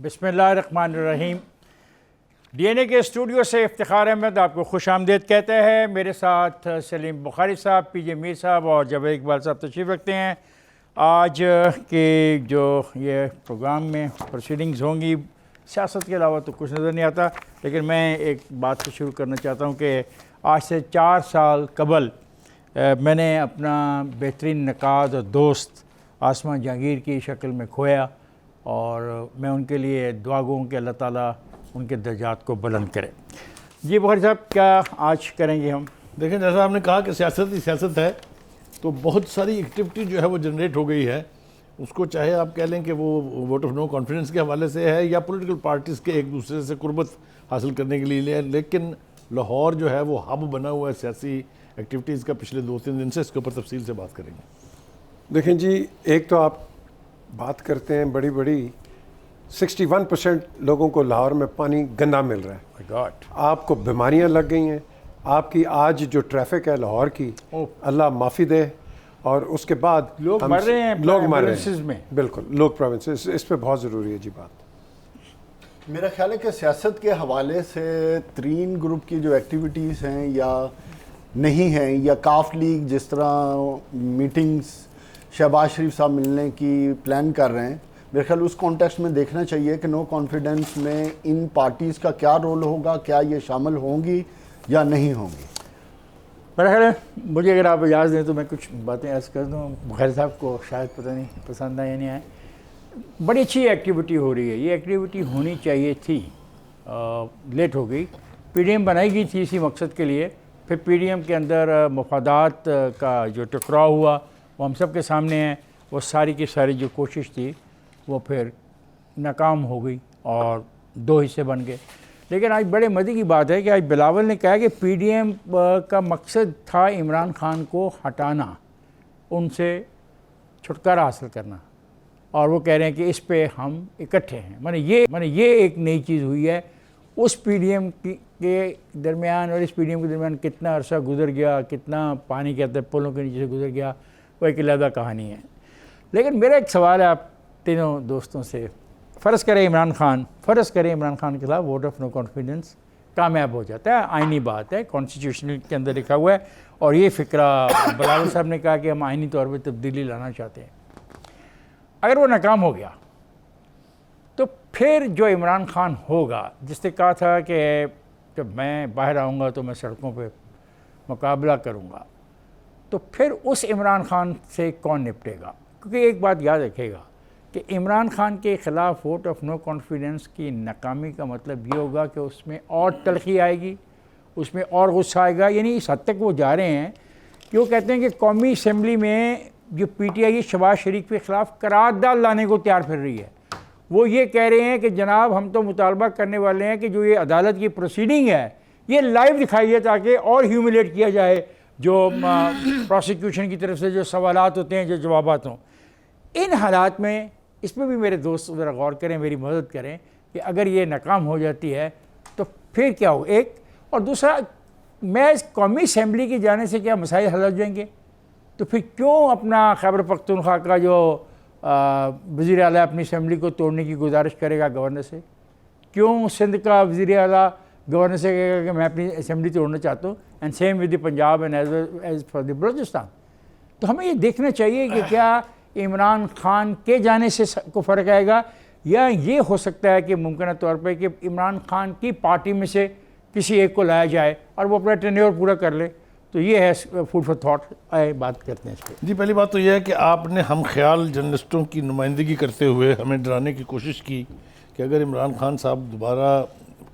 बिस्मिल्लाहिर्रहमानिर्रहीम। डीएनए के स्टूडियो से इफ्तिखार अहमद आपको खुश आमदीद कहते हैं। मेरे साथ सलीम बुखारी साहब, पीजे मीर साहब और जावेद इकबाल साहब तशरीफ़ रखते हैं। आज के जो ये प्रोग्राम में प्रोसीडिंग्स होंगी, सियासत के अलावा तो कुछ नज़र नहीं आता, लेकिन मैं एक बात से शुरू करना चाहता हूँ कि आज से 4 साल कबल मैंने अपना बेहतरीन नकाद और दोस्त आसमा जहांगीर की शक्ल में खोया, और मैं उनके लिए दुआ गो कि अल्लाह ताला उनके दर्जात को बुलंद करे। जी बुखारी साहब, क्या आज करेंगे हम? देखें, जैसा आपने कहा कि सियासत ही सियासत है, तो बहुत सारी एक्टिविटी जो है वो जनरेट हो गई है। उसको चाहे आप कह लें कि वो वोट ऑफ नो कॉन्फिडेंस के हवाले से है या पॉलिटिकल पार्टीज़ के एक दूसरे से कुर्बत हासिल करने के लिए, लेकिन लाहौर जो है वो हब बना हुआ है सियासी एक्टिविटीज़ का पिछले 2-3 दिन से। इसके ऊपर तफसील से बात करेंगे। देखें जी, एक तो आप बात करते हैं बड़ी 61% लोगों को लाहौर में पानी गंदा मिल रहा है। गॉड, आपको बीमारियां लग गई हैं। आपकी आज जो ट्रैफिक है लाहौर की, अल्लाह माफ़ी दे। और उसके बाद लोग मर रहे हैं, लोग मर रहे प्रोविंसेस हैं में। बिल्कुल, लोग प्रोविंसेस, इस पे बहुत ज़रूरी है जी बात। मेरा ख्याल है कि सियासत के हवाले से 3 ग्रुप की जो एक्टिविटीज़ हैं या नहीं हैं, या काफ लीग जिस तरह मीटिंग्स शहबाज शरीफ साहब मिलने की प्लान कर रहे हैं, मेरे ख्याल उस कॉन्टेक्स्ट में देखना चाहिए कि नो कॉन्फिडेंस में इन पार्टीज़ का क्या रोल होगा, क्या ये शामिल होंगी या नहीं होंगी। मेरा ख्याल है, मुझे अगर आप इजाज़त दें तो मैं कुछ बातें अर्ज़ कर दूँ। बुखारी साहब को शायद पता नहीं पसंद आए या नहीं आए। बड़ी अच्छी एक्टिविटी हो रही है, ये एक्टिविटी होनी चाहिए थी, लेट हो गई। पीडीएम बनाई गई थी इसी मकसद के लिए, फिर पीडीएम के अंदर मफादात का जो टकराव हुआ वो हम सब के सामने है। वो सारी की सारी जो कोशिश थी वो फिर नाकाम हो गई और 2 हिस्से बन गए। लेकिन आज बड़े मज़े की बात है कि आज बिलावल ने कहा कि पीडीएम का मकसद था इमरान खान को हटाना, उनसे छुटकारा हासिल करना, और वो कह रहे हैं कि इस पे हम इकट्ठे हैं। माने ये एक नई चीज़ हुई है। उस पीडीएम के दरमियान और इस पीडीएम के दरमियान कितना अरसा गुजर गया, कितना पानी कहते हैं पुलों के नीचे से गुजर गया, वो एक अलग कहानी है। लेकिन मेरा एक सवाल है आप तीनों दोस्तों से। फ़र्ज़ करें इमरान खान के खिलाफ वोट ऑफ नो कॉन्फिडेंस कामयाब हो जाता है, आइनी बात है, कॉन्स्टिट्यूशन के अंदर लिखा हुआ है, और ये फ़िक्रा बिलावल साहब ने कहा कि हम आइनी तौर पर तब्दीली लाना चाहते हैं। अगर वो नाकाम हो गया तो फिर जो इमरान खान होगा, जिसने कहा था कि जब मैं बाहर आऊँगा तो मैं सड़कों पे मुकाबला करूँगा, तो फिर उस इमरान खान से कौन निपटेगा? क्योंकि एक बात याद रखेगा कि इमरान खान के ख़िलाफ़ वोट ऑफ नो कॉन्फिडेंस की नाकामी का मतलब ये होगा कि उसमें और तलखी आएगी, उसमें और गुस्सा आएगा। यानी इस हद तक वो जा रहे हैं कि वो कहते हैं कि कौमी असम्बली में जो पीटीआई शहबाज शरीफ के ख़िलाफ़ करारदाद लाने को तैयार फिर रही है। वो ये कह रहे हैं कि जनाब हम तो मुतालबा करने वाले हैं कि जो ये अदालत की प्रोसीडिंग है ये लाइव दिखाई है, ताकि और ह्यूमिलेट किया जाए जो प्रोसिक्यूशन की तरफ से जो सवालात होते हैं, जो जवाबात हों। इन हालात में इस पर भी मेरे दोस्त ज़रा गौर करें, मेरी मदद करें कि अगर ये नाकाम हो जाती है तो फिर क्या हो। एक और दूसरा, मैं इस कौमी असम्बली के जाने से क्या मसाइल हल हो जाएंगे? तो फिर क्यों अपना खैबर पख्तूनख्वा का जो वज़ीर आला अपनी असम्बली को तोड़ने की गुजारिश करेगा गवर्नर से? क्यों सिंध का वज़ीर आला गवर्नर से कहेगा कि मैं अपनी असम्बली तोड़ना चाहता हूँ? And same with the Punjab and as for the Balochistan. तो हमें ये देखना चाहिए कि क्या इमरान खान के जाने से को फ़र्क आएगा, या ये हो सकता है कि मुमकिन तौर पर कि इमरान खान की पार्टी में से किसी एक को लाया जाए और वो अपना टेन्योर पूरा कर ले। तो ये है फूड फॉर थॉट, आए बात करते हैं इस पर। जी, पहली बात तो यह है कि आपने हम ख्याल जर्नलिस्टों की नुमाइंदगी करते हुए हमें डराने की कोशिश की कि अगर इमरान खान साहब दोबारा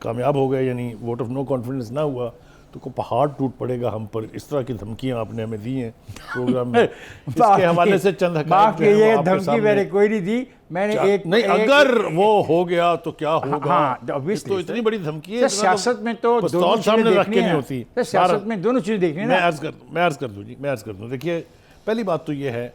कामयाब हो गए, यानी वोट ऑफ नो कॉन्फिडेंस ना हुआ, तो को पहाड़ टूट पड़ेगा हम पर। इस तरह की धमकियां आपने हमें दी हैं प्रोग्राम में। इसके हवाले से चंद माफ कीजिए, धमकी मैंने कोई नहीं दी। मैंने एक नहीं, अगर वो हो गया तो क्या होगा? हाँ, तो इतनी बड़ी धमकी है। सियासत में तो दोनों सामने रख के नहीं होती। सियासत में दोनों चीज़ें देखनी है। मैं अर्ज कर दूं। देखिए, पहली बात तो ये है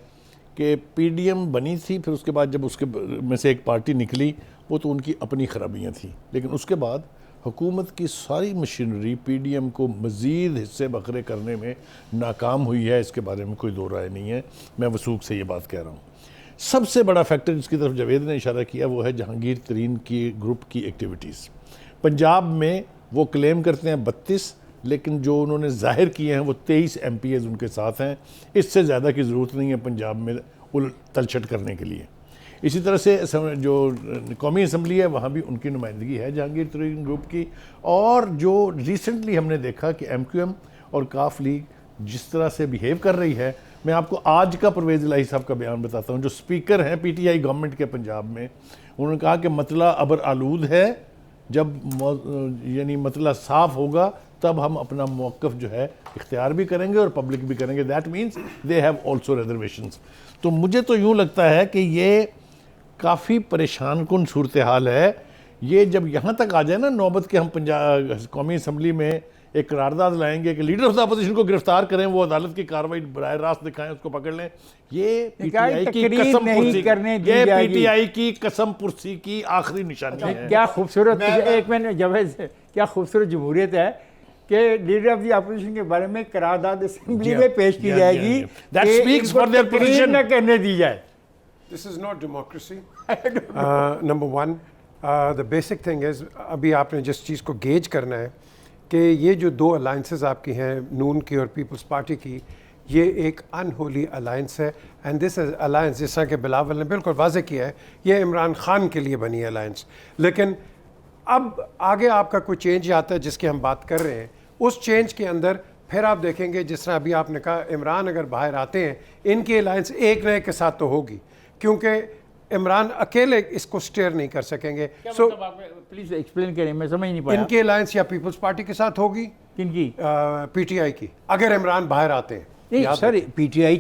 कि पीडीएम बनी थी, फिर उसके बाद जब उसके में से एक पार्टी निकली, वो तो उनकी अपनी खराबियां थी, लेकिन उसके बाद हुकूमत की सारी मशीनरी पीडीएम को मज़ीद हिस्से बकरे करने में नाकाम हुई है। इसके बारे में कोई दो राय नहीं है। मैं वसूख से ये बात कह रहा हूँ। सबसे बड़ा फैक्टर जिसकी तरफ जावेद ने इशारा किया वो है जहांगीर तरीन की ग्रुप की एक्टिविटीज़। पंजाब में वो क्लेम करते हैं 32, लेकिन जो उन्होंने जाहिर किए हैं वो 23 MPs उनके साथ हैं। इससे ज़्यादा की ज़रूरत नहीं है पंजाब में तलछट करने के लिए। इसी तरह से जो कौमी असम्बली है वहाँ भी उनकी नुमाइंदगी है जहांगीर तरीन ग्रुप की। और जो रिसेंटली हमने देखा कि MQM और काफ लीग जिस तरह से बिहेव कर रही है, मैं आपको आज का परवेज़ इलाही साहब का बयान बताता हूँ, जो स्पीकर हैं PTI गवर्नमेंट के पंजाब में। उन्होंने कहा कि मतला अबर आलूद है, जब यानी मतला साफ़ होगा तब हम अपना मौक़िफ़ जो है इख्तियार भी करेंगे और पब्लिक भी करेंगे। That means they have also reservations. तो मुझे तो यूँ लगता है कि ये काफ़ी परेशान कुन सूरत हाल है। ये जब यहाँ तक आ जाए ना नौबत के, हम पंजाब कौमी असम्बली में एक करारदाद लाएंगे कि लीडर ऑफ द अपोजिशन को गिरफ्तार करें, वो अदालत की कार्रवाई बराह रास्त दिखाएं, उसको पकड़ लें। ये PTI की कसम पुरसी, ये PTI की कसम पुरसी की आखिरी निशानी है। क्या खूबसूरत, एक मिनट जावेद, क्या खूबसूरत जमहूरियत है कि लीडर ऑफ द अपोजिशन के बारे में करारदाद असेंबली में पेश की जाएगी, that speaks for their position, न करने दी जाए। This is not democracy. Number one, the basic thing is, अभी आपने जिस चीज़ को गेज करना है कि ये जो दो अलाइंसेस आपकी हैं, नून की और पीपल्स पार्टी की, ये एक अनहोली अलाइंस है। एंड दिस अलाइंस, जिस तरह के बिलावल ने बिल्कुल वाज़े किया है, ये इमरान खान के लिए बनी अलाइंस। लेकिन अब आगे आपका कोई चेंज आता है जिसकी हम बात कर रहे हैं, उस चेंज के अंदर फिर आप देखेंगे, जिस तरह अभी आपने कहा, इमरान अगर बाहर आते हैं, इनकी अलाइंस एक नए के साथ तो होगी, क्योंकि इमरान अकेले इसको स्टेयर नहीं कर सकेंगे। सो प्लीज एक्सप्लेन करें, मैं समझ नहीं पाया। इनकी अलायंस या पीपल्स पार्टी के साथ होगी, किनकी? PTI की, अगर इमरान बाहर आते हैं। नहीं सर, PTI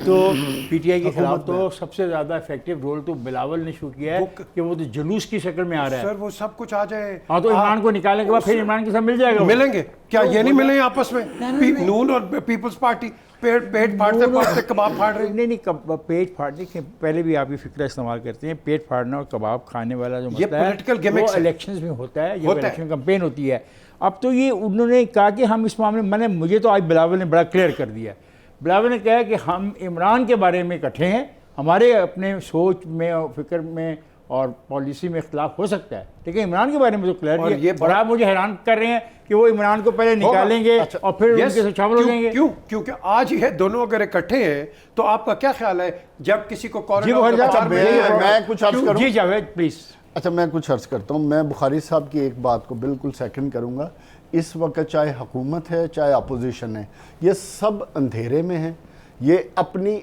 के खिलाफ तो सबसे ज़्यादा इफेक्टिव रोल तो बिलावल ने शुरू किया है कि वो तो जुलूस की शक्ल में आ रहा है। सर वो सब कुछ आ जाए, हाँ, तो इमरान को निकालने के बाद फिर इमरान के साथ मिल जाएगा। मिलेंगे क्या? ये नहीं मिलेंगे आपस में? नून और पीपल्स पार्टी पेट फाड़ते कबाब फाड़ रहे हैं। नहीं, पेट फाड़ने के पहले भी आप ये फिक्र इस्तेमाल करते हैं। पेट फाड़ना और कबाब खाने वाला जो मसला है वो इलेक्शंस में होता है, जब इलेक्शन कैंपेन होती है। अब तो ये उन्होंने कहा कि हम इस मामले में, मुझे तो आज बिलावल ने बड़ा क्लियर कर दिया। बिलावल ने कहा कि हम इमरान के बारे में इकट्ठे हैं, हमारे अपने सोच में और फिक्र में और पॉलिसी में इख्तलाफ हो सकता है, लेकिन इमरान के बारे में तो क्लियर है। और आप मुझे हैरान कर रहे हैं कि वो इमरान को पहले निकालेंगे और फिर उनके साथ शामिल हो जाएंगे। क्यों? क्योंकि आज ये दोनों अगर इकट्ठे हैं तो आपका क्या ख्याल है, जब किसी को मैं कुछ अर्ज करूं? जी जावेद प्लीज। अच्छा, मैं कुछ अर्ज करता हूं। मैं बुखारी साहब की एक बात को बिल्कुल सेकंड करूंगा। इस वक्त चाहे हुकूमत है चाहे अपोजिशन है, ये सब अंधेरे में है। ये अपनी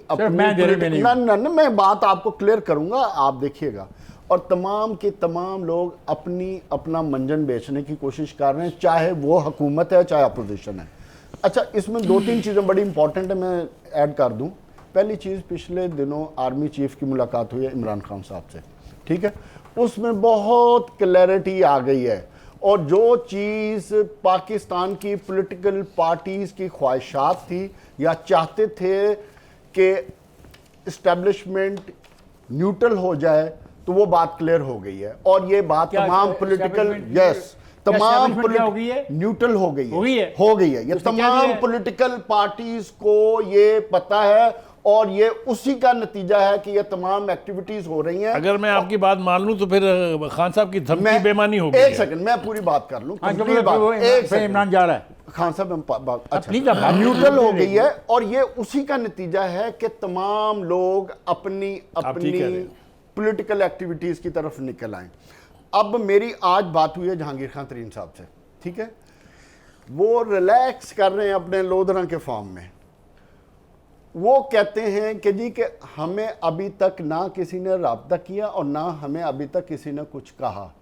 मैं बात आपको क्लियर करूंगा, आप देखिएगा। और तमाम के तमाम लोग अपना मंजन बेचने की कोशिश कर रहे हैं, चाहे वो हुकूमत है चाहे अपोजिशन है। अच्छा, इसमें 2-3 चीज़ें बड़ी इंपॉर्टेंट है, मैं ऐड कर दूं। पहली चीज़, पिछले दिनों आर्मी चीफ की मुलाकात हुई है इमरान खान साहब से, ठीक है? उसमें बहुत क्लैरिटी आ गई है। और जो चीज़ पाकिस्तान की पॉलिटिकल पार्टीज़ की ख्वाहिशात थी या चाहते थे कि इस्टेब्लिशमेंट न्यूट्रल हो जाए, तो वो बात क्लियर हो गई है। और ये बात तमाम पॉलिटिकल तमाम न्यूट्रल हो गई है। ये तमाम पॉलिटिकल पार्टीज को ये पता है और ये उसी का नतीजा है कि ये तमाम एक्टिविटीज हो रही हैं। अगर मैं आपकी बात मान लूं तो फिर खान साहब की धमकी बेमानी होगी। एक सेकंड, मैं पूरी बात कर लूं। इमरान जा रहा है, खान साहब अच्छा न्यूट्रल हो गई है और ये उसी का नतीजा है कि तमाम लोग अपनी पॉलिटिकल एक्टिविटीज की तरफ निकल आए। अब मेरी आज बात हुई है जहांगीर खान तरीन साहब से, ठीक है? वो रिलैक्स कर रहे हैं अपने लोधरा के फॉर्म में। वो कहते हैं कि जी कि हमें अभी तक ना किसी ने राब्ता किया और ना हमें अभी तक किसी ने कुछ कहा।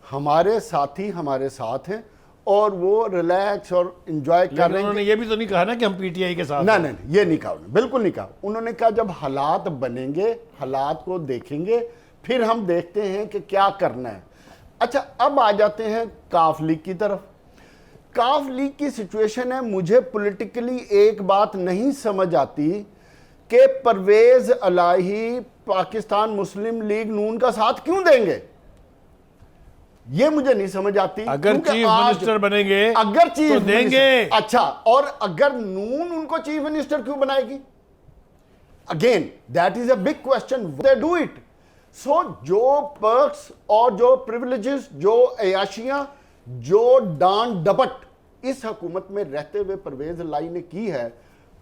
हमारे साथी हमारे साथ हैं और वो रिलैक्स और एंजॉय कर रहे हैं। उन्होंने ये भी तो नहीं कहा ना कि हम PTI के साथ। नहीं, ये नहीं कहा उन्होंने, बिल्कुल नहीं कहा। उन्होंने कहा जब हालात बनेंगे, हालात को देखेंगे, फिर हम देखते हैं कि क्या करना है। अच्छा, अब आ जाते हैं काफ लीग की तरफ। काफ लीग की सिचुएशन है, मुझे पॉलिटिकली एक बात नहीं समझ आती कि परवेज इलाही पाकिस्तान मुस्लिम लीग नून का साथ क्यों देंगे, ये मुझे नहीं समझ आती। अगर चीफ मिनिस्टर बनेंगे, अगर चीफ तो देंगे। अच्छा, और अगर नून उनको चीफ मिनिस्टर क्यों बनाएगी? Again that is a big question, they do it. So जो पर्क्स और जो प्रिविलेजेस, जो अयाशियां, जो डांड डपट इस हुकूमत में रहते हुए परवेज लाई ने की है,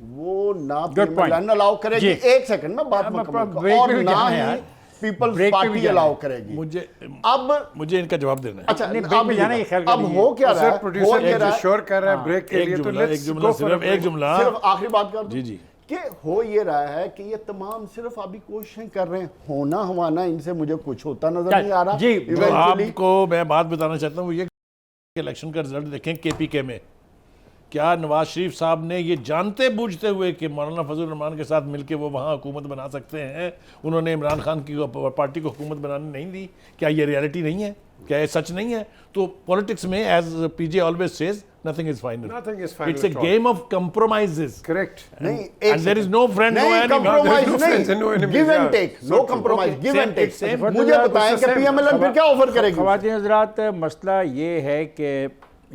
वो ना पीएमएल अलाउ करेगी। एक सेकंड में बात मुकम्मल, और ना ही पीपल्स पार्टी अलाउ करेगी। मुझे इनका जवाब देना है। अच्छा, अब हो क्या रहा है, प्रोड्यूसर श्योर कर रहा है ब्रेक के लिए, तो एक जुमला सिर्फ आखिरी बात कर दूं जी कि हो ये रहा है कि ये तमाम सिर्फ अभी कोशिशें कर रहे हैं, होना हवाना इनसे मुझे कुछ होता नजर नहीं आ रहा जी। आपको मैं बात बताना चाहता हूँ, ये इलेक्शन का रिजल्ट देखें केपीके में, क्या नवाज शरीफ साहब ने ये जानते बूझते हुए कि मौलाना फजल रहमान के साथ मिलकर वो वहाँ हुकूमत बना सकते हैं, उन्होंने इमरान खान की पार्टी को हुकूमत बनाने नहीं दी? क्या ये रियलिटी नहीं है? क्या ये सच नहीं है? तो पॉलिटिक्स में, as PJ always says, nothing is final. Nothing is final. It's a game of compromises. Correct. नहीं, And there is no friend, no enemy. compromise No friends and no नहीं, enemies, give and yeah. take, no compromise, give and take। same. मुझे बताएं कि PML फिर क्या offer करेगी? ख़वातीन हज़रात, मसला ये है कि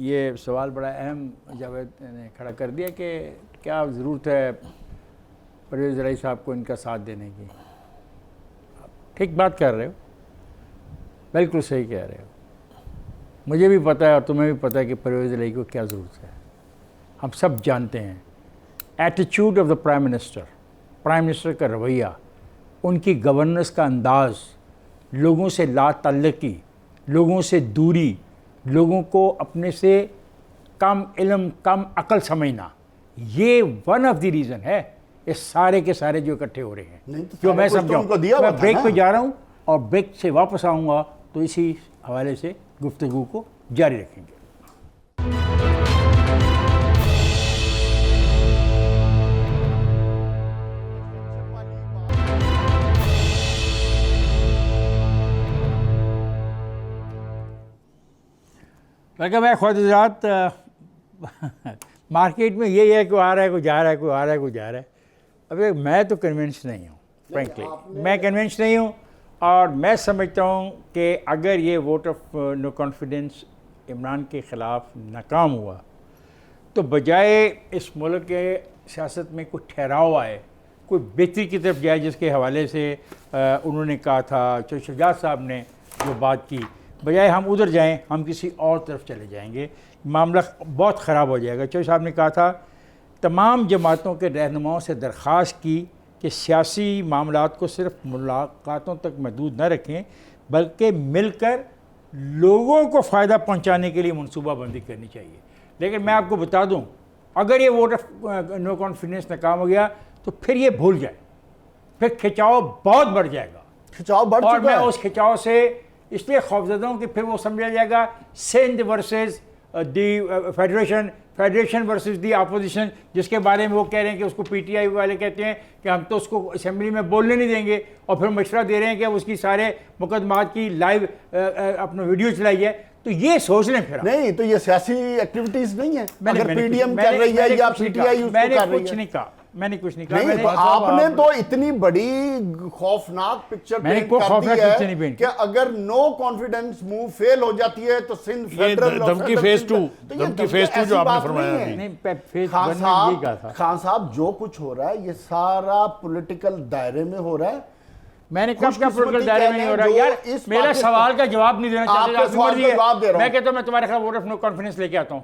ये सवाल बड़ा अहम जावेद ने खड़ा कर दिया कि क्या ज़रूरत है परवेज़ इलाही साहब को इनका साथ देने की। ठीक बात कर रहे हो, बिल्कुल सही कह रहे हो। मुझे भी पता है और तुम्हें भी पता है कि परवेज़ इलाही को क्या ज़रूरत है। हम सब जानते हैं attitude of the prime minister का रवैया, उनकी गवर्नेंस का अंदाज़, लोगों से लाताल्लुकी, लोगों से दूरी, लोगों को अपने से कम इल्म, कम अकल समझना, ये वन ऑफ द रीज़न है ये सारे के सारे जो इकट्ठे हो रहे हैं। जो मैं समझाऊँ, मैं ब्रेक पे जा रहा हूँ और ब्रेक से वापस आऊँगा तो इसी हवाले से गुफ्तगू को जारी रखेंगे। लगा मैं खुद रात मार्केट में यही है, कोई आ रहा है, कोई जा रहा है, कोई आ रहा है, कोई जा रहा है। अबे मैं तो कन्विंस नहीं हूँ, फ्रैंकली मैं कन्विंस नहीं हूँ। और मैं समझता हूँ कि अगर ये vote of no confidence Imran के ख़िलाफ़ नाकाम हुआ तो बजाय इस मुल्क के सियासत में कोई ठहराव आए, कोई बेहतरी की तरफ जाए, जिसके हवाले से उन्होंने कहा था, शहजाद साहब ने जो बात की, बजाय हम उधर जाएं हम किसी और तरफ चले जाएंगे, मामला बहुत ख़राब हो जाएगा। चौधरी साहब ने कहा था तमाम जमातों के रहनुमाओं से दरख्वास्त की कि सियासी मामलात को सिर्फ मुलाकातों तक महदूद न रखें, बल्कि मिलकर लोगों को फ़ायदा पहुंचाने के लिए मनसूबाबंदी करनी चाहिए। लेकिन मैं आपको बता दूं, अगर ये वोट ऑफ नो कॉन्फिडेंस नाकाम हो गया तो फिर ये भूल जाए, फिर खिंचाव बहुत बढ़ जाएगा, खिंचाव बढ़ चुका है। और मैं उस खिंचाव से इसलिए खौफजदा हूँ कि फिर वो समझा जाएगा Sindh versus the federation versus the opposition, जिसके बारे में वो कह रहे हैं कि उसको पीटीआई वाले कहते हैं कि हम तो उसको असेंबली में बोलने नहीं देंगे, और फिर मशवरा दे रहे हैं कि उसकी सारे मुकदमात की लाइव अपना वीडियो चलाई है। तो ये सोच लें फिर नहीं, तो ये सियासी एक्टिविटीज नहीं है। अगर पीडीएम कर रही है या पीटीआई उसको कर रही है, कुछ नहीं कहा, मैंने कुछ नहीं कहा। नहीं, तो आपने तो इतनी बड़ी खौफनाक पिक्चर पेंट कर दी है कि अगर नो कॉन्फिडेंस मूव फेल हो जाती है तो सिंध फेडरल धमकी फेज टू जो आपने फरमाया, खान साहब जो कुछ हो रहा है ये सारा पॉलिटिकल दायरे में हो रहा है। मैंने कब का पॉलिटिकल दायरे में नहीं हो रहा यार, मेरा सवाल का जवाब नहीं देना चाहते। मैं कहता हूँ मैं तुम्हारे खिलाफ वोट ऑफ नो कॉन्फिडेंस लेके आता हूँ,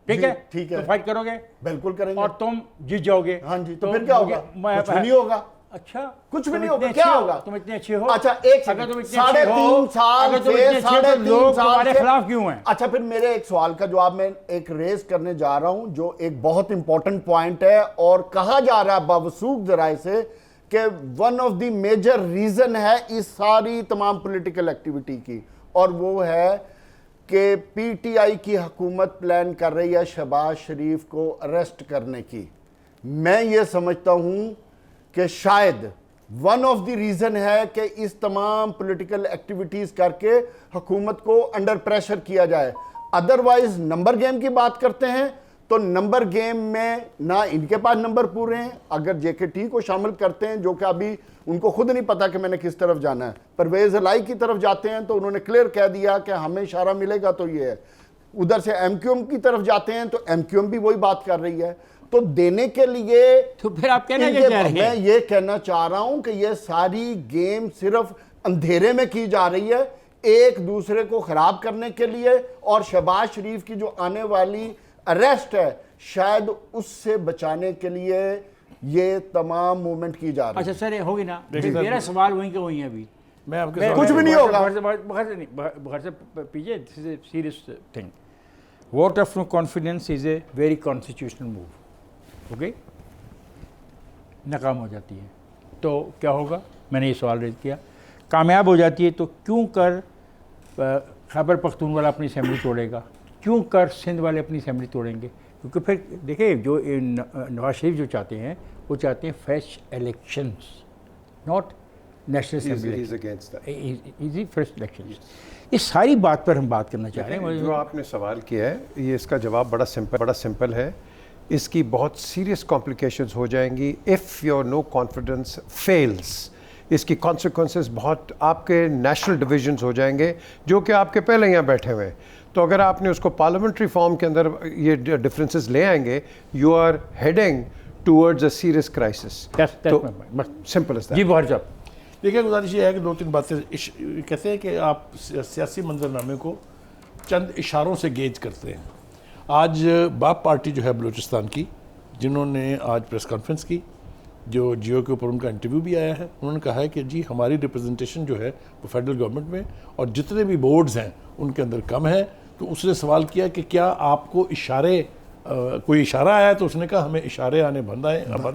ठीक है? ठीक है, तो फाइट करोगे? बिल्कुल करेंगे। और तुम जीत जाओगे? हाँ जी। तो फिर क्या होगा? कुछ नहीं होगा। अच्छा, कुछ भी नहीं होगा। क्या होगा? तुम इतने अच्छे हो। अच्छा, एक अगर तुम इतने 3.5 साल से 3.5 साल के खिलाफ क्यों हैं? अच्छा, फिर मेरे एक सवाल का जवाब मैं एक रेज करने जा रहा हूं जो एक बहुत इंपॉर्टेंट पॉइंट है, और कहा जा रहा है बावसूख जराए से कि one of the major reason है इस सारी तमाम पॉलिटिकल एक्टिविटी की, और वो है कि पीटीआई की हुकूमत प्लान कर रही है शहबाज शरीफ को अरेस्ट करने की। मैं ये समझता हूं कि शायद वन ऑफ द रीजन है कि इस तमाम पॉलिटिकल एक्टिविटीज करके हुकूमत को अंडर प्रेशर किया जाए। अदरवाइज नंबर गेम की बात करते हैं तो नंबर गेम में ना इनके पास नंबर पूरे हैं, अगर जेकेटी को शामिल करते हैं जो कि अभी उनको खुद नहीं पता कि मैंने किस तरफ जाना है, परवेज इलाही की तरफ जाते हैं तो उन्होंने क्लियर कह दिया कि हमें इशारा मिलेगा तो ये है, उधर से एमक्यूएम की तरफ जाते हैं तो एमक्यूएम भी वही बात कर रही है। तो देने के लिए तो फिर आप कहना क्या चाह रहे मैं हैं? ये कहना चाह रहा हूं कि ये सारी गेम सिर्फ अंधेरे में की जा रही है, एक दूसरे को खराब करने के लिए, और शहबाज शरीफ की जो आने वाली अरेस्ट है शायद उससे बचाने के लिए ये तमाम मूवमेंट की जा रही है। अच्छा सर, ये होगी ना, देखिए सर, मेरा सवाल वहीं के वहीं है अभी। मैं आपके मैं- कुछ भी नहीं होगा। बाहर से पीछे, this is a serious thing. Vote of no confidence is a very constitutional move, okay? नाकाम हो जाती है तो क्या होगा? मैंने ये सवाल रेज किया। कामयाब हो जाती है तो क्यों कर खैबर पख्तूनख्वा अपनी असेंबली तोड़ेगा, क्यों कर सिंध वाले अपनी असेंबली तोड़ेंगे? क्योंकि फिर देखिए, जो नवाज शरीफ जो चाहते हैं वो चाहते हैं fresh elections, not national assembly. He's against that. Easy fresh elections. इस सारी बात पर हम बात करना चाह रहे हैं। जो आपने सवाल किया है, ये इसका जवाब बड़ा सिंपल है। इसकी बहुत सीरियस कॉम्प्लिकेशंस हो जाएंगी if your no confidence fails. इसकी कॉन्सिक्वेंसेस बहुत आपके नेशनल डिविजन्स हो जाएंगे जो कि आपके पहले यहाँ बैठे हुए हैं। तो अगर आपने उसको पार्लियामेंट्री फॉर्म के अंदर ये डिफरेंसेस ले आएंगे, you are heading towards a serious crisis. तो सिंपल एज जी बहुत साहब, देखिए, गुजारिश ये है कि 2-3 बातें कहते हैं कि आप सियासी मंजरनामे को चंद इशारों से गेज करते हैं। आज बाप पार्टी जो है बलूचिस्तान की, जिन्होंने आज प्रेस कॉन्फ्रेंस की, जो जियो के ऊपर उनका इंटरव्यू भी आया है, उन्होंने कहा है कि जी हमारी रिप्रेजेंटेशन जो है वो फेडरल गवर्नमेंट में और जितने भी बोर्ड्स हैं उनके अंदर कम है। तो उसने सवाल किया कि क्या आपको इशारे कोई इशारा आया? तो उसने कहा हमें इशारे आने बंद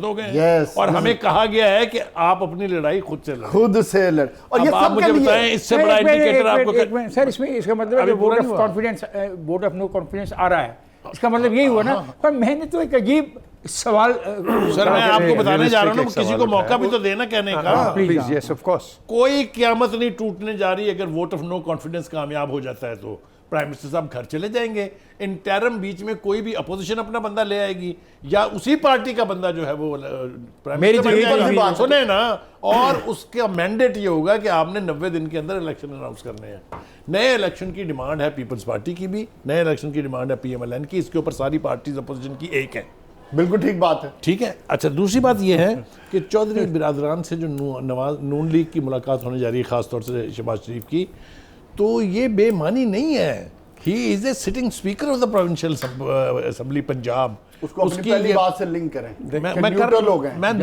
हो गए हैं। Yes, और हमें कहा गया है कि आप अपनी लड़ाई खुद से लड़ें। खुद से लड़, और ये अब आप सब मुझे के बताएं लिए इससे बड़ा इंडिकेटर आपको सर, इसमें इसका मतलब है अभी कि पूरा वोट ऑफ नहीं हुआ। Confidence, vote of no confidence आ रहा है, इसका मतलब यही हुआ ना। पर मैंने तो एक अजीब सवाल सर, मैं आपको बताने जा रहा हूँ ना, realistic किसी एक को सवाल मौका है। भी तो देना कहने का। Please, yes of course. कोई क़यामत नहीं टूटने जा रही अगर वोट ऑफ नो कॉन्फिडेंस कामयाब हो जाता है तो प्राइम मिनिस्टर साहब घर चले जाएंगे। इन टर्म बीच में कोई भी अपोजिशन अपना बंदा ले आएगी या उसी पार्टी का बंदा जो है वो प्राइम मेरी मिनिस्टर बन जगह जाएगा। की बात सुने ना, और उसका मैंडेट ये होगा कि आपने 90 दिन के अंदर इलेक्शन अनाउंस करने हैं। नए इलेक्शन की डिमांड है पीपल्स पार्टी की भी, नए इलेक्शन की डिमांड है PMLN की। इसके ऊपर सारी पार्टीज अपोजिशन की एक है। बिल्कुल ठीक बात है। ठीक है। अच्छा, दूसरी बात यह है कि चौधरी बिरादरान से जो नून लीग की मुलाकात होने जा रही है, ख़ासतौर से शहबाज शरीफ की, तो ये बेमानी नहीं है। He is a sitting speaker of the provincial assembly Punjab. उसको अपनी पहली बात से लिंक करें। मैं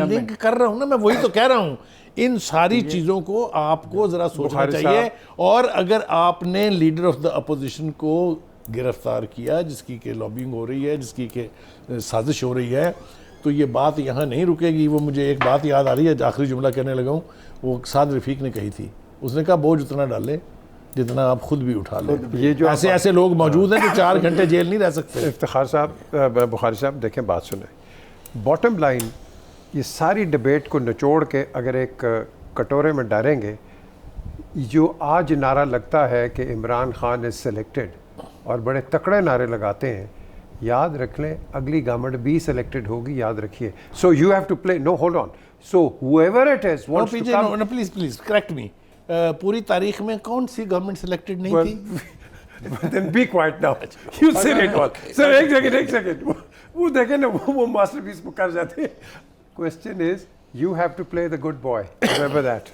लिंक कर रहा हूँ ना, मैं वही तो कह रहा हूँ। इन सारी चीज़ों को आपको ज़रा सोचना चाहिए। और अगर आपने लीडर ऑफ द अपोजिशन को गिरफ्तार किया, जिसकी के लॉबिंग हो रही है, जिसकी के साजिश हो रही है, तो ये बात यहाँ नहीं रुकेगी। वो मुझे एक बात याद आ रही है, आखिरी जुमला कहने लगा हूँ, वो साद रफ़ीक ने कही थी। उसने कहा बोझ उतना डाले जितना आप खुद भी उठा लें। ये जो ऐसे लोग मौजूद हैं जो 4 घंटे जेल नहीं रह सकते। इफ्तिखार साहब, बुखारी साहब, देखें बात सुने। बॉटम लाइन, ये सारी डिबेट को निचोड़ के अगर एक कटोरे में डालेंगे, जो आज नारा लगता है कि इमरान खान इज़ सेलेक्टेड और बड़े तकड़े नारे लगाते हैं, याद रख लें अगली गवर्नमेंट भी सेलेक्टेड होगी, याद रखिए। So you have to play, no hold on, so however it is wants to come, please correct me. पूरी तारीख में कौन सी गवर्नमेंट सेलेक्टेड नहीं थी? then be quiet now. You said it all. Sir, एक सेकंड वो देखें ना, वो मास्टरपीस को कर जाते हैं। Question is, you have to play the good boy. Remember that.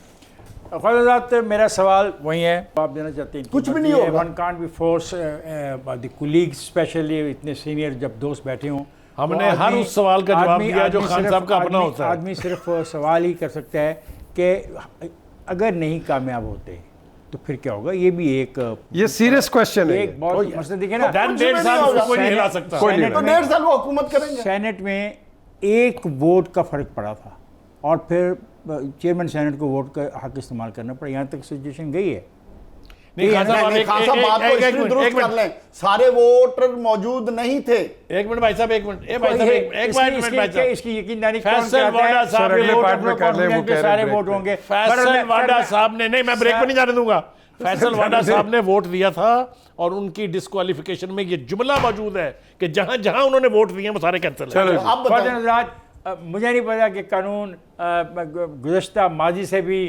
Khwaja, मेरा सवाल वही है, आप देना चाहते हैं? कुछ भी नहीं होगा। One can't be force the colleagues, specially इतने सीनियर जब दोस्त बैठे हों। हमने हर उस सवाल का जवाब दिया जो खान साहब का अपना होता है। आदमी सिर्फ सवाल ही कर सकता है कि अगर नहीं कामयाब होते तो फिर क्या होगा। ये भी एक ये सीरियस क्वेश्चन है। एक बहुत मसला देखिए ना, Dan 1.5 साल उसको कोई नहीं हिला सकता। कोई नहीं तो 1.5 साल वो हुकूमत करेंगे। सेनेट में एक वोट का फर्क पड़ा था और फिर चेयरमैन सेनेट को वोट का हक इस्तेमाल करना पड़ा। यहाँ तक सिचुएशन गई है। नहीं, खान साहब, नहीं, खान साहब, बात को इसलिए दुरुस्त कर लें, सारे वोटर मौजूद नहीं थे। एक मिनट भाई साहब, एक मिनट, ए भाई साहब, एक मिनट भाई साहब। इसकी यकीनदारी फैसल वाडा साहब ने सारे वोट होंगे। फैसल वाडा साहब ने, नहीं मैं ब्रेक पे नहीं जाने दूंगा। फैसल वाडा साहब ने वोट दिया था और उनकी डिस्क्वालिफिकेशन में ये जुमला मौजूद है कि जहां जहां उन्होंने वोट दिए वो सारे कैंसिल हैं। अब बताएं। मुझे नहीं पता कि कानून गुज़श्ता माजी से भी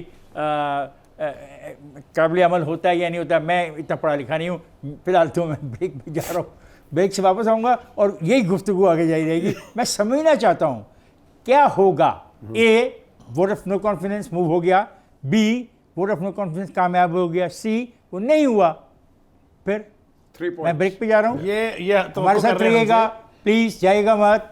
काबिल अमल होता है या नहीं होता। मैं इतना पढ़ा लिखा नहीं हूँ, फिलहाल तो मैं ब्रेक पे जा रहा हूँ। ब्रेक से वापस आऊँगा और यही गुफ्तगू आगे जारी रहेगी। मैं समझना चाहता हूँ क्या होगा। A, vote of no confidence move हो गया, B, vote of no confidence कामयाब हो गया, सी, वो नहीं हुआ, फिर 3 points. मैं ब्रेक पे जा रहा हूँ। ये तो हमारे साथ रहिएगा प्लीज, जाइएगा मत।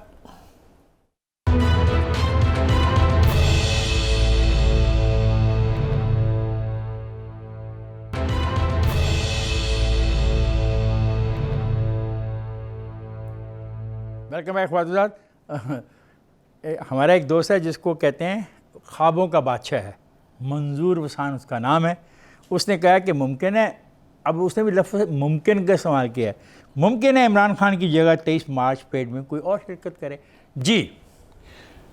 वेलकम बैक ख्वाजात। हमारा एक दोस्त है जिसको कहते हैं ख्वाबों का बादशाह है, मंजूर वसान उसका नाम है। उसने कहा कि मुमकिन है, अब उसने भी लफ्ज़ मुमकिन का इस्तेमाल किया है, मुमकिन है इमरान खान की जगह 23 मार्च पेड में कोई और शिरकत करे। जी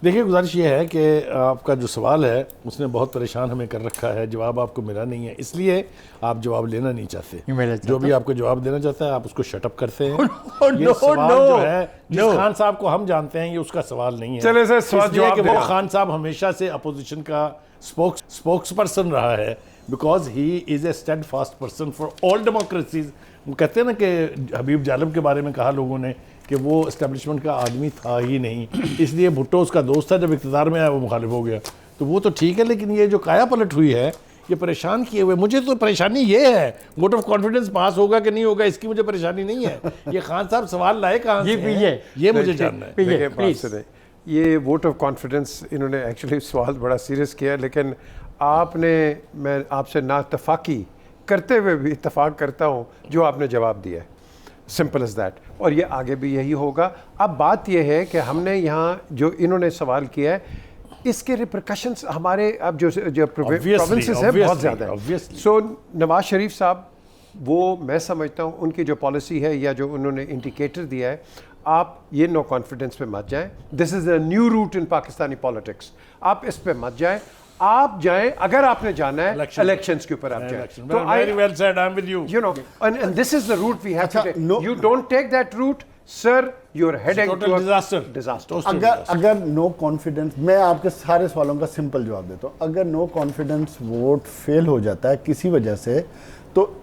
देखिए, गुजारिश ये है कि आपका जो सवाल है उसने बहुत परेशान हमें कर रखा है, जवाब आपको मिला नहीं है, इसलिए आप जवाब लेना नहीं चाहते। जो भी आपको जवाब देना चाहता है आप उसको शटअप करते हैं। ये सवाल जो है जिस खान साहब को हम जानते हैं ये उसका सवाल नहीं है। चले सर, सवाल इसलिए जवाब कि वो देना। खान साहब हमेशा से अपोजिशन का स्पोक्स पर्सन रहा है, because he is a stand fast person for all democracies. वो कहते हैं ना कि हबीब जालम के बारे में कहा लोगों ने कि वो इस्टेब्लिशमेंट का आदमी था ही नहीं, इसलिए भुट्टो उसका दोस्त था, जब इक़्तिदार में आया वो मुखालिफ हो गया। तो वो तो ठीक है, लेकिन ये जो काया पलट हुई है ये परेशान किए हुए। मुझे तो परेशानी ये है वोट ऑफ कॉन्फिडेंस पास होगा कि नहीं होगा इसकी मुझे परेशानी नहीं है। ये खान साहब सवाल लाए कहाँ से हैं, ये मुझे जानना है। देखिए, बात सुने, ये वोट ऑफ कॉन्फिडेंस इन्होंने एक्चुअली सवाल बड़ा सीरियस किया, लेकिन आपने, मैं आपसे नाइत्तफाकी करते हुए भी इत्तेफाक करता हूँ जो आपने जवाब दिया है, सिंपल एज दैट, और ये आगे भी यही होगा। अब बात यह है कि हमने यहाँ जो इन्होंने सवाल किया है इसके रिप्रकशंस हमारे अब जो प्रोविंसेस है बहुत ज़्यादा है। सो नवाज शरीफ साहब, वो मैं समझता हूँ उनकी जो पॉलिसी है या जो उन्होंने इंडिकेटर दिया है, आप ये नो कॉन्फिडेंस पे मत जाएं। This is a new root in Pakistani politics, आप इस पे मत जाएं। आप जाएं, अगर आपने जाना है इलेक्शंस के ऊपर आप जाएं। तो very well said, I'm with you. You know, and this is the route we have to take. You don't take that route, sir, you're heading Total to a disaster. disaster. अगर no confidence, मैं आपके सारे सवालों का simple जवाब देता हूँ। अगर नो कॉन्फिडेंस वोट फेल हो जाता है किसी वजह से, तो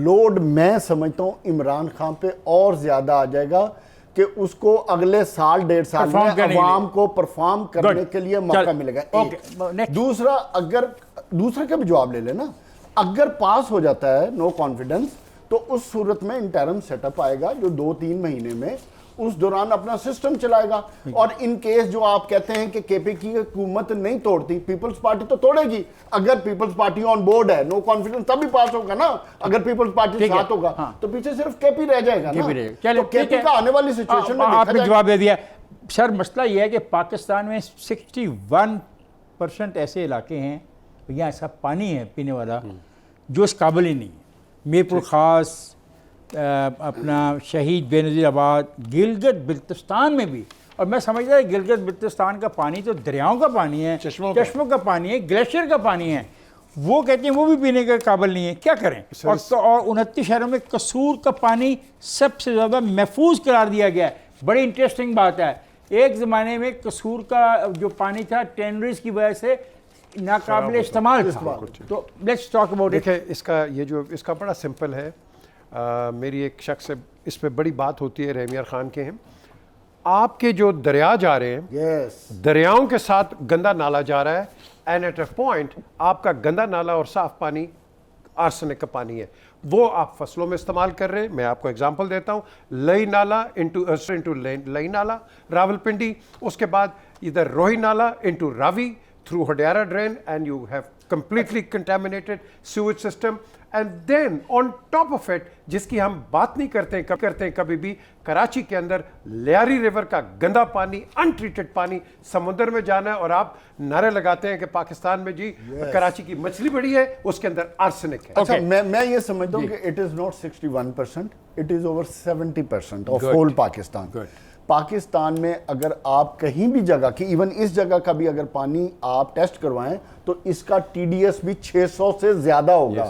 लोड मैं समझता हूँ इमरान खान पे और ज़्यादा आ जाएगा कि उसको अगले साल 1.5 साल में अवाम को परफॉर्म करने के लिए मौका मिलेगा। दूसरा का भी जवाब ले लेना। अगर पास हो जाता है नो कॉन्फिडेंस, तो उस सूरत में इंटरम सेटअप आएगा जो 2-3 महीने में उस दौरान अपना सिस्टम चलाएगा। और इन केस जो आप कहते हैं कि केपी की हुकूमत नहीं तोड़ती, पीपल्स पार्टी तो तोड़ेगी। अगर पीपल्स पार्टी ऑन बोर्ड है, नो कॉन्फिडेंस तभी पास होगा ना। अगर पीपल्स पार्टी साथ होगा तो पीछे सिर्फ केपी रह जाएगा ना। तो केपी का आने वाली सिचुएशन में आपने जवाब दे दिया सर। मसला यह है कि पाकिस्तान में 61% ऐसे इलाके हैं यहाँ ऐसा पानी है पीने वाला जो इस काबिल ही नहीं है। मीरपुर ख़ास, अपना शहीद बेनज़ीराबाद, गिलगित बिल्तिस्तान में भी। और मैं समझता हूँ गिलगित बिल्तिस्तान का पानी तो दरियाओं का पानी है, चश्मों का पानी है, ग्लेशियर का पानी है। वो कहते हैं वो भी पीने के काबिल नहीं है, क्या करें। और 29 शहरों में कसूर का पानी सबसे ज़्यादा महफूज करार दिया गया है। बड़ी इंटरेस्टिंग बात है, एक ज़माने में कसूर का जो पानी था टेनरीज की वजह से नाकाबिल इस्तेमाल था। तो लेट्स टॉक अबाउट इट। देखिए, इसका बड़ा सिंपल है। मेरी एक शख्स से इस पे बड़ी बात होती है, रहमियार खान के हैं। आपके जो दरिया जा रहे हैं, दरियाओं के साथ गंदा नाला जा रहा है, एंड एट अ पॉइंट आपका गंदा नाला और साफ पानी आर्सेनिक का पानी है, वो आप फसलों में इस्तेमाल कर रहे हैं। मैं आपको एग्जांपल देता हूँ, लई नाला इंटू लई नाला रावलपिंडी, उसके बाद इधर रोही नाला into Ravi through Hodiyara drain, and you have completely contaminated sewage system. And then on top of it, जिसकी हम बात नहीं करते हैं कभी भी, कराची के अंदर लियारी रिवर का गंदा पानी, अनट्रीटेड पानी समुद्र में जाना है, और आप नारे लगाते हैं कि पाकिस्तान में जी कराची की मछली बड़ी है, उसके अंदर आर्सेनिक है। अच्छा, मैं ये समझता हूँ कि it is not 61%, it is over 70% of whole Pakistan. Pakistan में अगर आप कहीं भी जगह की, इवन इस जगह का भी अगर पानी आप टेस्ट करवाएं तो इसका टीडीएस भी 600 से ज्यादा होगा।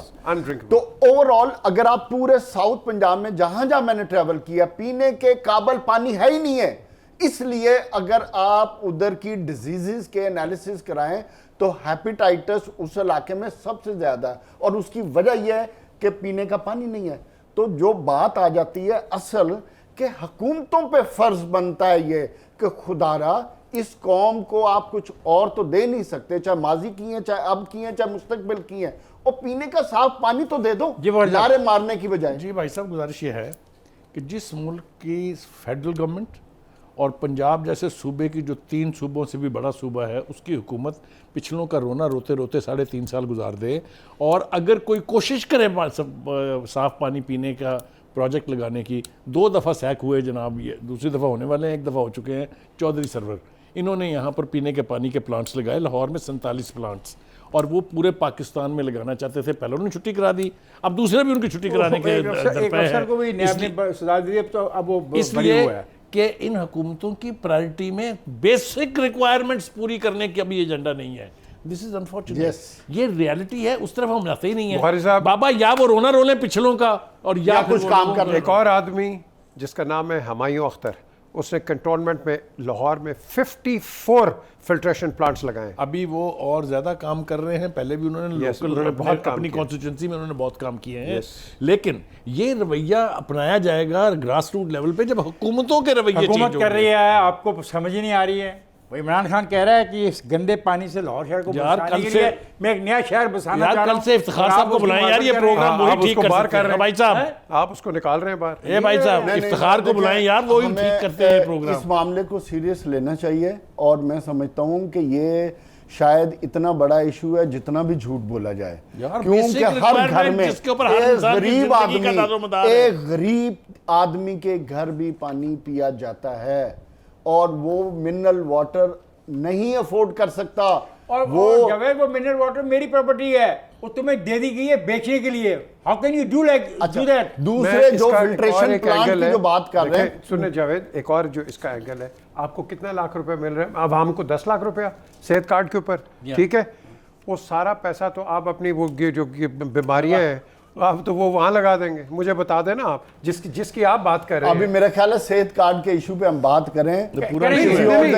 तो ओवरऑल अगर आप पूरे साउथ पंजाब में जहां जहां मैंने ट्रैवल किया, पीने के काबिल पानी है ही नहीं है। इसलिए अगर आप उधर की डिजीजेस के एनालिसिस कराएं तो हेपेटाइटिस उस इलाके में सबसे ज्यादा है, और उसकी वजह यह है कि पीने का पानी नहीं है। तो जो बात आ जाती है असल कि हुकूमतों पे फ़र्ज बनता है ये कि खुदारा इस कौम को आप कुछ और तो दे नहीं सकते, चाहे माजी की हैं, चाहे अब की हैं, चाहे मुस्तकबिल की हैं, और पीने का साफ पानी तो दे दो, लारे मारने की बजाय। जी भाई साहब, गुजारिश ये है कि जिस मुल्क की फेडरल गवर्नमेंट और पंजाब जैसे सूबे की जो 3 सूबों से भी बड़ा सूबा है, उसकी हुकूमत पिछलों का रोना रोते रोते 3.5 साल गुजार दे, और अगर कोई कोशिश करे साफ़ पानी पीने का प्रोजेक्ट लगाने की, 2 दफ़ा सैक हुए जनाब, ये दूसरी दफ़ा होने वाले हैं, 1 दफ़ा हो चुके हैं। चौधरी सरवर इन्होंने यहाँ पर पीने के पानी के प्लांट्स लगाए, लाहौर में 47 प्लांट्स, और वो पूरे पाकिस्तान में लगाना चाहते थे। पहले उन्होंने छुट्टी करा दी, अब दूसरे भी उनकी छुट्टी कराने के इसलिए कि इन हुकूमतों की प्रायोरिटी में बेसिक रिक्वायरमेंट्स पूरी करने की अभी एजेंडा नहीं है। दिस इज अनफॉर्चुनेट, ये रियलिटी है, उस तरफ हम जाते ही नहीं है। बाबा या वो रोना रोले पिछलों का, और या कुछ काम कर। एक और आदमी जिसका नाम है हुमायूं अख्तर, उसने कंटोनमेंट में लाहौर में 54 फिल्ट्रेशन प्लांट्स लगाए। अभी वो और ज्यादा काम कर रहे हैं, पहले भी उन्होंने लोकल बहुत अपनी कॉन्स्टिट्यूंसी में उन्होंने बहुत काम किए हैं। लेकिन ये रवैया अपनाया जाएगा ग्रास रूट लेवल पे जब हुकूमतों के रवैये हुकूमत कर रही है, आपको समझ ही नहीं आ रही है। इमरान खान कह रहा है कि इस गंदे पानी से लाहौर शहर को बचाने के लिए मैं एक नया शहर बसाना चाह रहा हूं। कल से इफ्तिखार साहब को बुलाएं यार, ये प्रोग्राम वही ठीक कर रहे हैं। भाई साहब, आप उसको निकाल रहे हैं बाहर। ए भाई साहब, इफ्तिखार को बुलाएं यार, वो ही ठीक करते हैं प्रोग्राम। इस मामले को सीरियस लेना चाहिए, और मैं समझता हूं कि ये शायद इतना बड़ा इशू है जितना भी झूठ बोला जाए, क्योंकि हर घर में एक गरीब आदमी के घर भी पानी पिया जाता है, और वो मिनरल वाटर नहीं अफोर्ड कर सकता। और वो जवेद, वो मिनरल वाटर मेरी प्रॉपर्टी है, वो तुम्हें दे दी गई है बेचने के लिए। How can you do like do that? दूसरे जो फिल्ट्रेशन प्लांट की जो बात कर रहे हैं, सुनिए जावेद, एक और जो इसका एंगल है, आपको कितने लाख रुपए मिल रहे हैं? अब हमको 10 लाख रुपया सेहत कार्ड के ऊपर, ठीक है, वो सारा पैसा तो आप अपनी वो जो बीमारियां हैं आप तो वो वहां लगा देंगे। मुझे बता देना आप जिसकी आप बात कर रहे हैं। अभी मेरा ख्याल है सेहत कार्ड के इशू पे हम बात करें,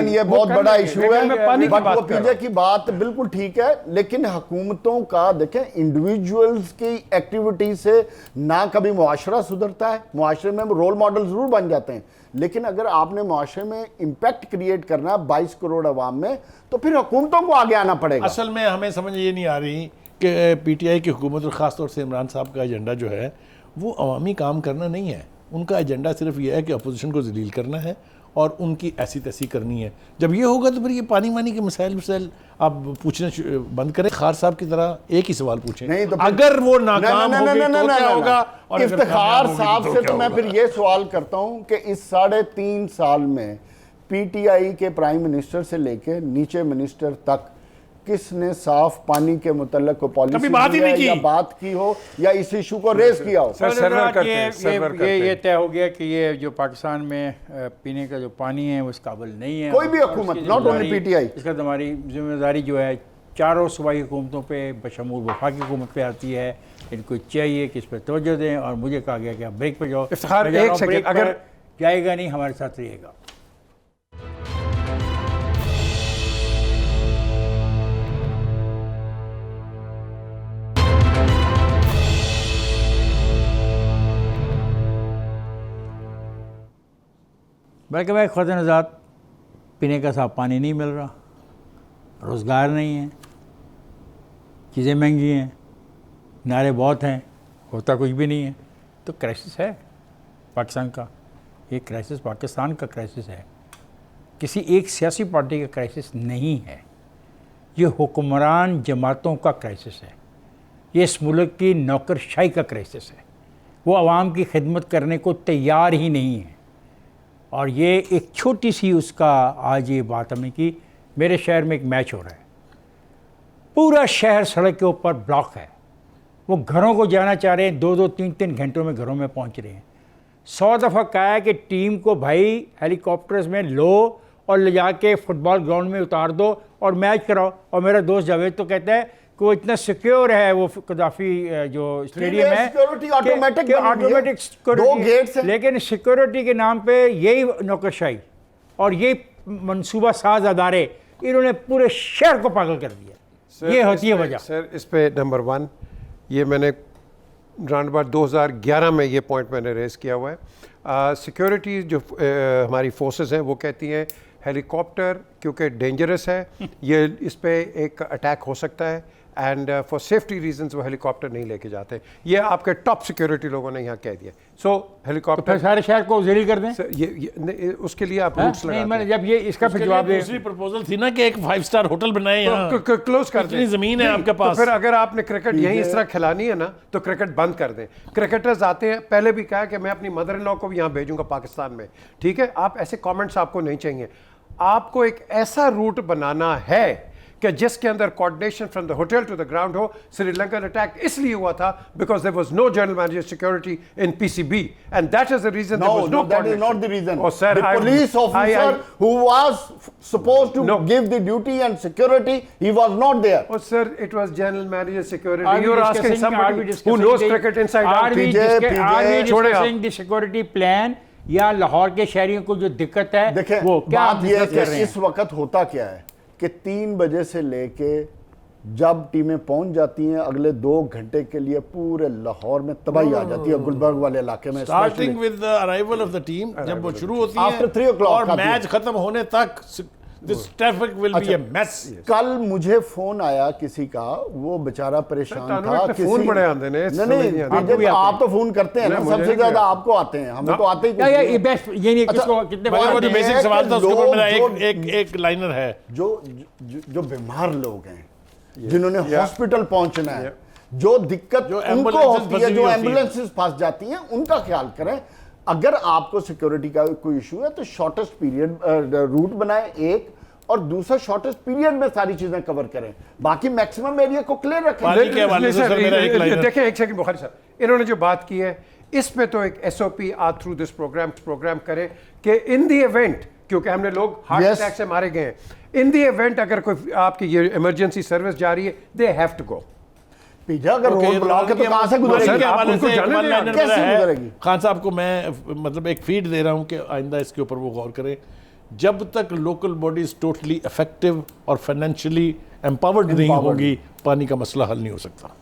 ये बहुत बड़ा इशू है। बट वो पीजे की बात बिल्कुल ठीक है, लेकिन हुकूमतों का देखें, इंडिविजुअल्स की एक्टिविटी से ना कभी मुआशरा सुधरता है। मुआशरे में रोल मॉडल जरूर बन जाते हैं, लेकिन अगर आपने मुआशरे में इम्पैक्ट क्रिएट करना है 22 करोड़ अवाम में, तो फिर हुकूमतों को आगे आना पड़ेगा। असल में हमें समझ ये नहीं आ रही कि पीटीआई की हुकूमत और ख़ास तौर से इमरान साहब का एजेंडा जो है वो अवामी काम करना नहीं है। उनका एजेंडा सिर्फ ये है कि अपोजिशन को जलील करना है और उनकी ऐसी तैसी करनी है। जब ये होगा तो फिर ये पानी वानी के मसाइल आप पूछना बंद करें। खार साहब की तरह एक ही सवाल पूछें, नहीं तो अगर वो नाकाम हो गए तो क्या होगा? और इफ्तिखार साहब से तो मैं फिर ये सवाल करता हूँ कि इस 3.5 साल में पीटीआई के प्राइम मिनिस्टर से लेके नीचे मिनिस्टर तक किसने साफ पानी के मुतल्लिक को पॉलिसी बात ही नहीं की, या बात की हो या इस इशू को रेज किया हो? ये तय हो गया कि ये जो पाकिस्तान में पीने का जो पानी है वो इस काबिल नहीं है। कोई भी हुकूमत, नॉट ओनली पीटीआई, इसका हमारी जिम्मेदारी जो है चारों सूबाई हुकूमतों पे बशमूल वफाकी हुकूमत पे आती है। इनको चाहिए कि इस पर तवज्जो दें, और मुझे कहा गया कि आप ब्रेक पे जाओ। एक सेकंड, अगर जाएगा नहीं हमारे साथ रहिएगा। बल्कि भाई खुद नज़ात पीने का साफ पानी नहीं मिल रहा, रोज़गार नहीं है, चीज़ें महंगी हैं, नारे बहुत हैं, होता कुछ भी नहीं है। तो क्राइसिस है पाकिस्तान का। ये क्राइसिस पाकिस्तान का क्राइसिस है, किसी एक सियासी पार्टी का क्राइसिस नहीं है। ये हुक्मरान जमातों का क्राइसिस है। ये इस मुल्क की नौकरशाही का क्राइसिस है। वो आवाम की खिदमत करने को तैयार ही नहीं है। और ये एक छोटी सी उसका आज ये बात हमें कि मेरे शहर में एक मैच हो रहा है, पूरा शहर सड़क के ऊपर ब्लॉक है। वो घरों को जाना चाह रहे हैं, 2-2, 3-3 घंटों में घरों में पहुंच रहे हैं। 100 दफ़ा कहा है कि टीम को भाई हेलीकॉप्टर्स में लो और ले जाके फुटबॉल ग्राउंड में उतार दो और मैच कराओ। और मेरा दोस्त जावेद तो कहता है कि वो इतना सिक्योर है वो कदाफी जो स्टेडियम है, ऑटोमेटिक सिक्योरिटी, लेकिन सिक्योरिटी के नाम पे यही नौकरशाही और यही मनसूबा साज अदारे इन्होंने पूरे शहर को पागल कर दिया। ये होती है वजह। सर इस पे नंबर 1 ये मैंने राउंड अबाउट 2011 में ये पॉइंट मैंने रेस किया हुआ है। सिक्योरिटी जो हमारी फोर्सेस हैं वो कहती हैं हेलीकॉप्टर क्योंकि डेंजरस है, ये इस पे एक अटैक हो सकता है, एंड फॉर सेफ्टी रीजंस वो हेलीकॉप्टर नहीं लेके जाते। ये आपके टॉप सिक्योरिटी लोगों ने यहाँ कह दिया। सो हेलीकॉप्टर सारे शहर को ज़लील कर दें। उसके लिए आप रूट्स नहीं, लगाते मैंने जब ये इसका फिर जवाब दे। दूसरी प्रपोजल थी ना कि एक 5 स्टार होटल बनाए यहाँ, क्लोज कर इतनी दें। जमीन है नहीं, आपके पास। तो फिर अगर आपने क्रिकेट यही इस तरह खिलानी है ना तो क्रिकेट बंद कर दें। क्रिकेटर्स आते हैं, पहले भी कहा कि मैं अपनी मदर इन लॉ को भी यहाँ भेजूंगा पाकिस्तान में, ठीक है। आप ऐसे कमेंट्स आपको नहीं चाहिए। आपको एक ऐसा रूट बनाना है कि जिसके अंदर coordination from the hotel to the ground हो। श्रीलंकन अटैक इसलिए हुआ था because there was no general manager security in PCB and that is the reason there was no that is not the reason. Oh, sir, the police officer who was supposed to No. give the duty and security, he was not there. Oh sir, it was general manager security. Are we You're asking discussing- are we somebody who discussing knows the- cricket inside are out. we PJ, discuss- are we छोड़े आप। discussing the security plan या लाहौर के शहरियों को जो दिक्कत है देखें, वो क्या आप बात यह है discuss कर रहे कि हैं? इस वक्त होता क्या है कि 3 बजे से लेके जब टीमें पहुंच जाती हैं अगले 2 घंटे के लिए पूरे लाहौर में तबाही आ जाती है, गुलबर्ग वाले इलाके में starting especially। With the arrival of the team, जब वो शुरू होती है After 3 o'clock और आती है। मैच खत्म होने तक this traffic will be a mess. कल मुझे फोन आया किसी का, वो बेचारा परेशान तानू था। इतने फोन बड़े आते हैं, नहीं समझ नहीं नहीं, आता। PJ, आप तो फोन करते हैं ना, नहीं, मुझे सबसे नहीं ज्यादा आता। आपको आते हैं, हमें तो आते ही कुछ या नहीं ये है। बेस्ट ये नहीं अच्छा, किसको कितने वो बार जो बेसिक सवाल था उसके ऊपर लोग मेरा जो- एक लाइनर है। जो बीमार लोग हैं, जिन्होंने हॉस्पिटल पहुंचना है, जो दिक्कत जो उनको ambulances होती है, फंसी जो हुई होती हैं। एम्बुलेंसेस फंस जाती हैं, उनका ख्याल करें। अगर आपको सिक्योरिटी का कोई इशू है तो शॉर्टेस्ट पीरियड रूट बनाएं एक, और दूसरा शॉर्टेस्ट पीरियड में सारी चीजें कवर करें, बाकी मैक्सिमम एरिया को क्लियर पानी रखें। के हवाले से सर मेरा एक लाइनर। देखिए एक सेकंड बुखारी साहब, इन्होंने जो बात की है इस पे तो एक एसओपी आज थ्रू दिस प्रोग्राम करें कि इन द इवेंट, क्योंकि हमने लोग हार्ट Yes. अटैक से मारे गए हैं, इन द इवेंट अगर कोई आपकी ये इमरजेंसी सर्विस जा रही है, दे हैव टू गो। पीछे अगर Okay, रोड ब्लॉक है तो कहां से पानी गुजरेगी? के हवाले उनको से एक जाने one दें, liner कैसे मेरा है। गुजरेगी? खान साहब को मैं मतलब एक फीड दे रहा हूं कि आइंदा इसके ऊपर वो गौर करें। जब तक लोकल बॉडीज टोटली इफेक्टिव और फाइनेंशियली एम्पावर्ड नहीं होगी, पानी का मसला हल नहीं हो सकता।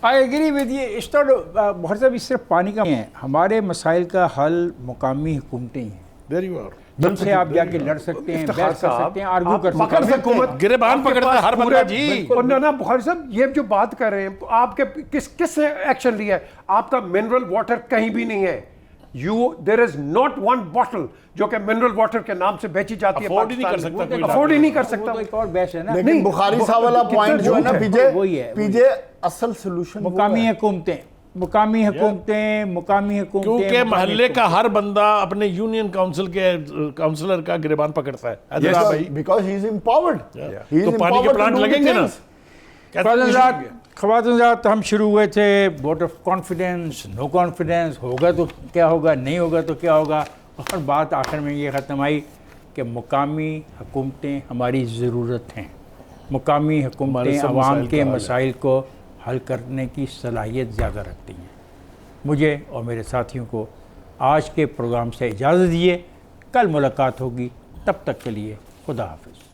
आई एग्री विद ये। इस बहुत साहब, इससे पानी का नहीं है, हमारे मसाइल का हल मुकामी हुकूमतें ही हैं, देयर यू आर। जिनसे आप जाके लड़ सकते हैं, बहस कर सकते हैं, आर्ग्यू कर सकते मकर हैं। हुकूमत गिरबान पकड़ता है हर बंदा जी। और ना बुखारी साहब, ये जो बात कर रहे हैं आपके किस एक्शन लिया है? आपका मिनरल वाटर कहीं भी नहीं है। There is not one bottle जो कि मिनरल वाटर के नाम से बेची जाती है। Afford ही नहीं कर सकता कोई। अफोर्ड ही नहीं कर वो सकता। तो एक और बहस है ना। लेकिन नहीं, बुखारी वो- साहब वाला कितना पॉइंट जो है ना झूठ है। पीजे, वही है, पीजे असल सोल्यूशन मुकामी हुकूमतें, मुकामी हुकूमतें, मुकामी हुकूमतें, क्योंकि मुकामी महल्ले का हर बंदा अपने यूनियन काउंसिल के काउंसलर का गिरबान पकड़ता है। Yes. हाँ भाई, बिकॉज ही इज एम्पावर्ड, तो पानी के प्लांट लगेंगे ना। ख़वातीन हम शुरू हुए थे vote of confidence, no confidence, होगा तो क्या होगा, नहीं होगा तो क्या होगा, और बात आखिर में ये ख़त्म आई कि मुकामी हुकूमतें हमारी ज़रूरत हैं। मुकामी हुकूमतें सब आवाम मसाइल के का हल है। मसाइल को हल करने की सलाहियत ज़्यादा रखती हैं। मुझे और मेरे साथियों को आज के प्रोग्राम से इजाज़त दीजिए। कल मुलाकात होगी, तब तक के लिए खुदा हाफिज़।